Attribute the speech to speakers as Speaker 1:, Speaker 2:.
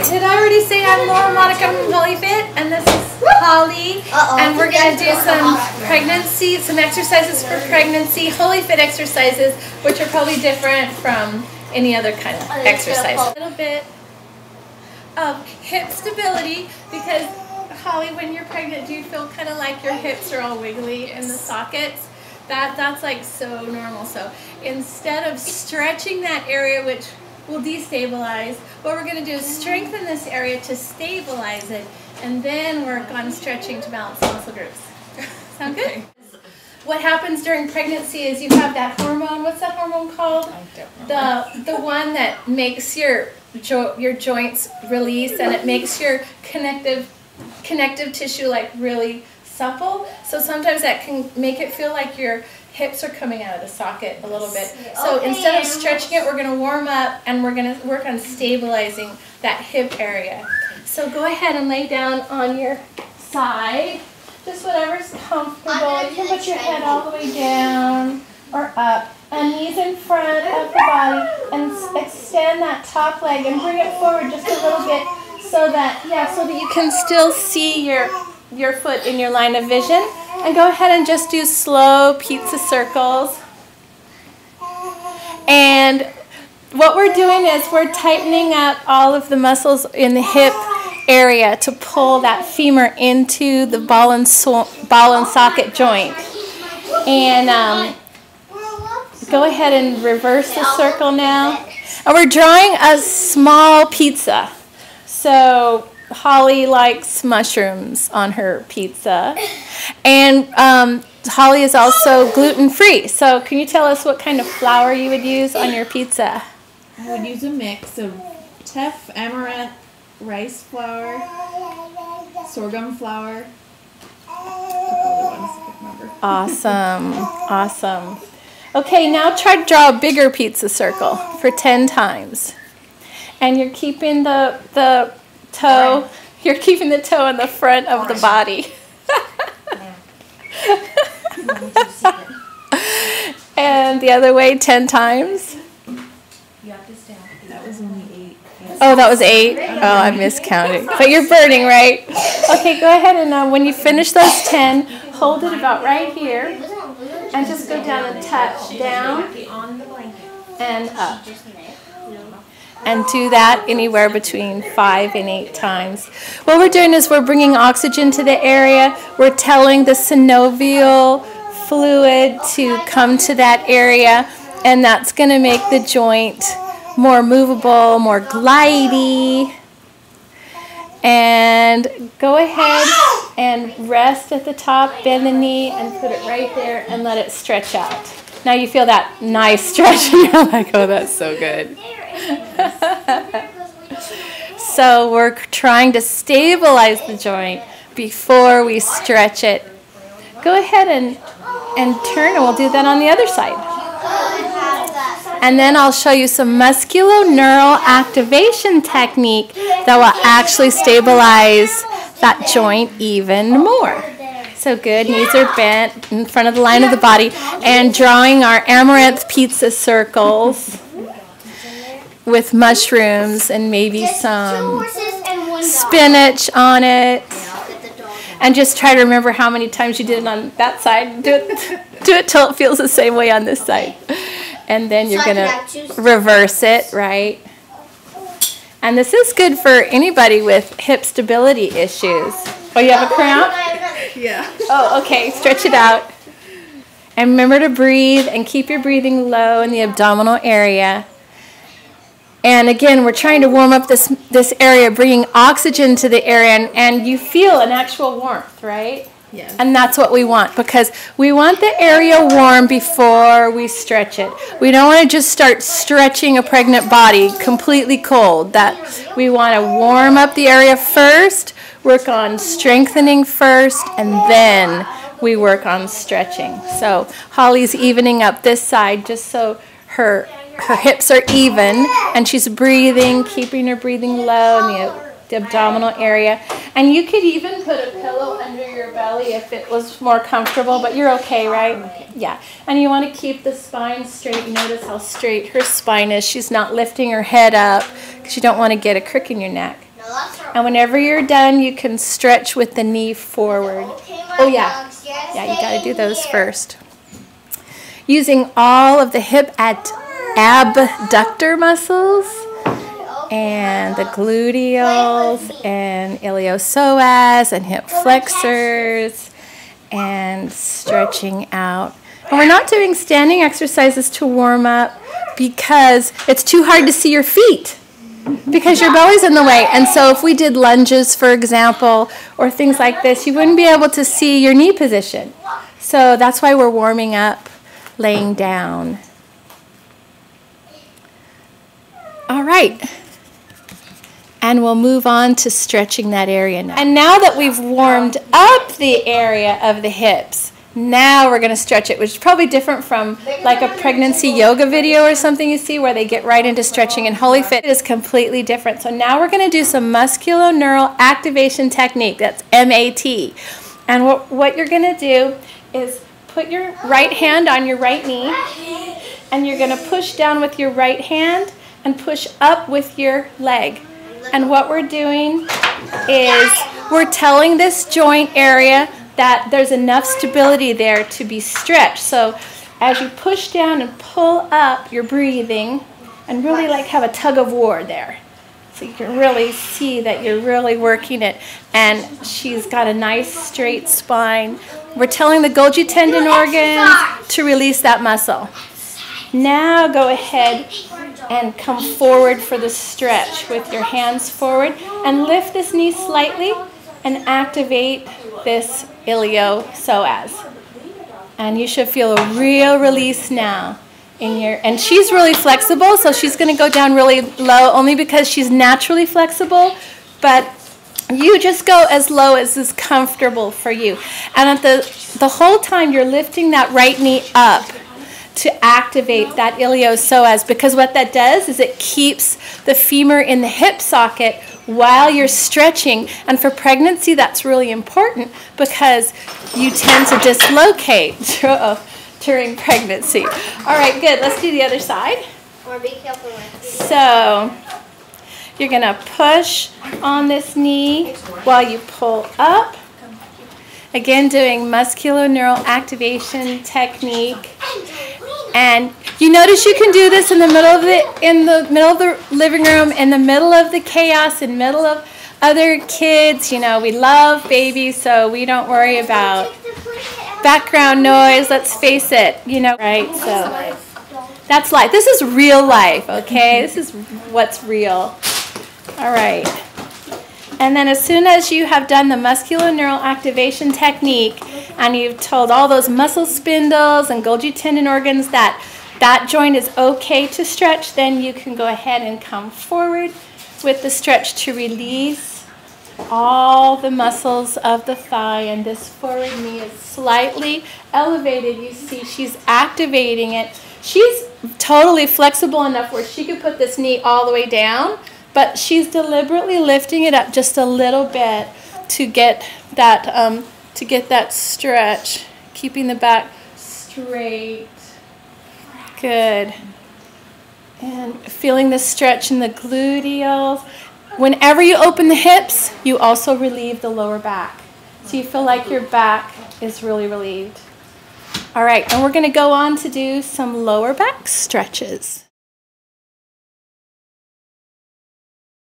Speaker 1: Did I already say I'm Laura Monica from WholyFit, and this is Holly, and we're going to do some exercises for pregnancy, WholyFit exercises, which are probably different from any other kind of exercise. A little bit of hip stability, because Holly, when you're pregnant, do you feel kind of like your hips are all wiggly in the sockets? That's like so normal. So instead of stretching that area, which will destabilize, what we're going to do is strengthen this area to stabilize it, and then work on stretching to balance the muscle groups. Sound good? Okay. What happens during pregnancy is you have that hormone. What's that hormone called? I don't know. The one that makes your joints release, and it makes your connective tissue like really supple. So sometimes that can make it feel like your hips are coming out of the socket a little bit. So instead of stretching it, we're going to warm up and we're going to work on stabilizing that hip area. So go ahead and lay down on your side, just whatever's comfortable. You can put your head all the way down or up, and knees in front of the body, and extend that top leg and bring it forward just a little bit so that you can still see your foot in your line of vision. And go ahead and just do slow pizza circles. And what we're doing is we're tightening up all of the muscles in the hip area to pull that femur into the ball and socket joint. And go ahead and reverse the circle now. And we're drawing a small pizza. So Holly likes mushrooms on her pizza, and Holly is also gluten-free. So can you tell us what kind of flour you would use on your pizza?
Speaker 2: I would use a mix of teff, amaranth, rice flour, sorghum flour, a couple other ones I can't remember.
Speaker 1: Awesome, awesome. Okay, now try to draw a bigger pizza circle for 10 times. And you're keeping the toe, you're keeping the toe in the front of the body. And the other way 10 times.
Speaker 2: That was only 8.
Speaker 1: Oh, that was 8? Oh, I miscounted. But you're burning, right? Okay, go ahead and when you finish those 10, hold it about right here. And just go down and touch down and up. And do that anywhere between 5 and 8 times. What we're doing is we're bringing oxygen to the area. We're telling the synovial fluid to come to that area, and that's going to make the joint more movable, more glidey. And go ahead and rest at the top, bend the knee, and put it right there and let it stretch out. Now you feel that nice stretch, and you're like, oh, that's so good. So we're trying to stabilize the joint before we stretch it. Go ahead and turn, and we'll do that on the other side. And then I'll show you some musculo-neural activation technique that will actually stabilize that joint even more. So good, knees are bent in front of the line of the body, and drawing our amaranth pizza circles with mushrooms and maybe some spinach on it. And just try to remember how many times you did it on that side. Do it till it feels the same way on this side. And then you're going to reverse it, right? And this is good for anybody with hip stability issues. Oh, you have a cramp?
Speaker 2: Yeah.
Speaker 1: Oh, okay. Stretch it out. And remember to breathe and keep your breathing low in the abdominal area. And again, we're trying to warm up this area, bringing oxygen to the area, and you feel an actual warmth, right?
Speaker 2: Yes.
Speaker 1: And that's what we want, because we want the area warm before we stretch it. We don't want to just start stretching a pregnant body completely cold. We want to warm up the area first, work on strengthening first, and then we work on stretching. So Holly's evening up this side just so her hips are even, and she's breathing, keeping her breathing low in the abdominal area. And you could even put a pillow under your belly if it was more comfortable, but you're okay, right? Okay. Yeah. And you want to keep the spine straight. Notice how straight her spine is. She's not lifting her head up because you don't want to get a crick in your neck. And whenever you're done, you can stretch with the knee forward. Oh yeah. Yeah, you got to do those first. Using all of the hip abductor muscles and the gluteals and iliopsoas and hip flexors and stretching out. And we're not doing standing exercises to warm up because it's too hard to see your feet because your belly's in the way. And so if we did lunges, for example, or things like this, you wouldn't be able to see your knee position. So that's why we're warming up laying down. All right. And we'll move on to stretching that area now. And now that we've warmed up the area of the hips, now we're going to stretch it, which is probably different from like a pregnancy yoga video or something you see where they get right into stretching. And WholyFit is completely different. So now we're going to do some musculo-neural activation technique. That's MAT. And what you're going to do is put your right hand on your right knee, and you're going to push down with your right hand and push up with your leg. And what we're doing is we're telling this joint area that there's enough stability there to be stretched. So as you push down and pull up, you're breathing and really like have a tug of war there. So you can really see that you're really working it. And she's got a nice straight spine. We're telling the Golgi tendon organs to release that muscle. Now go ahead and come forward for the stretch with your hands forward and lift this knee slightly and activate this iliopsoas. And you should feel a real release now in your, and she's really flexible, so she's going to go down really low only because she's naturally flexible, but you just go as low as is comfortable for you. And at the whole time you're lifting that right knee up to activate that iliopsoas, because what that does is it keeps the femur in the hip socket while you're stretching. And for pregnancy, that's really important because you tend to dislocate during pregnancy. All right, good. Let's do the other side.
Speaker 3: Or be careful.
Speaker 1: So you're going to push on this knee while you pull up. Again, doing musculo-neural activation technique. And you notice you can do this in the middle of the living room, in the middle of the chaos, in the middle of other kids. You know, we love babies, so we don't worry about background noise. Let's face it, you know, right? So that's life. This is real life, okay? This is what's real. All right. And then as soon as you have done the musculo-neural activation technique and you've told all those muscle spindles and Golgi tendon organs that that joint is okay to stretch, then you can go ahead and come forward with the stretch to release all the muscles of the thigh. And this forward knee is slightly elevated. You see she's activating it. She's totally flexible enough where she could put this knee all the way down, but she's deliberately lifting it up just a little bit to get that stretch, keeping the back straight. Good. And feeling the stretch in the gluteals. Whenever you open the hips, you also relieve the lower back. So you feel like your back is really relieved. All right, and we're going to go on to do some lower back stretches.